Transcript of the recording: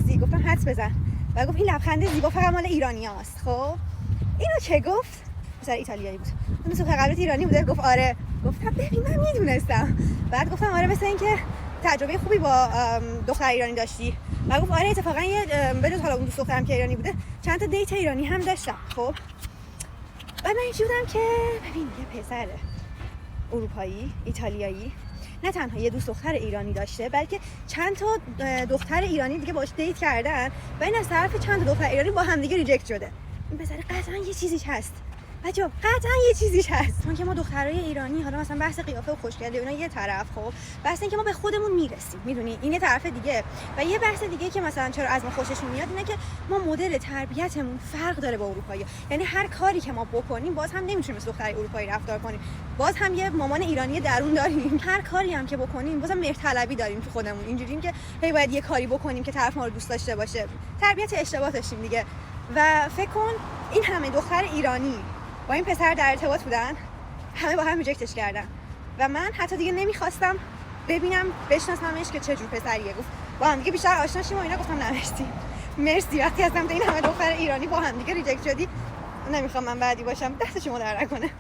هستی؟ گفتم حدس بزن. و گفت این لبخند زیبا فقط مال ایرانیاست. خب اینو چه گفت؟ پسر ایتالیایی بود. اون سوخت قبلت ایرانی بوده؟ گفت آره. گفتم ببین من میدونستم. بعد گفتم آره مثل اینکه تجربه خوبی با دختر ایرانی داشتی. و گفت آره اتفاقا یه بجز حالا اون دوست دخترم که ایرانی بوده چند تا دیت ایرانی هم داشتم. خب بعد من اینجوری بودم که ببین یه پسر اروپایی ایتالیایی نه تنها یه دوست دختر ایرانی داشته بلکه چند تا دختر ایرانی دیگه باهاش دیت کردن و این از طرف چند تا دختر ایرانی با هم دیگه ریجکت شده. این پسر قطعا یه چیزیش هست. بچه‌ها قطعا یه چیزیش هست. چون که ما دخترای ایرانی حالا مثلا بحث قیافه و خوشگلی اونا یه طرف، خب بحث این که ما به خودمون میرسیم، میدونی این یه طرف دیگه. و یه بحث دیگه که مثلا چرا از ما خوششون میاد اینه که ما مدل تربیتمون فرق داره با اروپایی. یعنی هر کاری که ما بکنیم باز هم نمیتونیم مثل دختر اروپایی رفتار کنیم. باز هم یه مامان ایرانی درون داریم. هر کاری هم که بکنیم بازم مهرطلبی داریم تو خودمون. اینجوریم که هی باید یه کاری بکنیم که طرف ما رو دوست داشته باشه. تربیت اشتباه داشتیم دیگه. و فکر کن این همه دختر ایرانی با این پسر در ارتباط بودن، همه با هم ریجکتش کردن و من حتی دیگه نمیخواستم ببینم بشناسمش که چه جور پسریه. گفت با هم دیگه بیشتر آشنا شیم و اینا. گفتم نه مرسی وقتی هستم این همه دختر ایرانی با هم دیگه ریجکت شدی نمیخوام من بعدی باشم. دست شما در نکنه.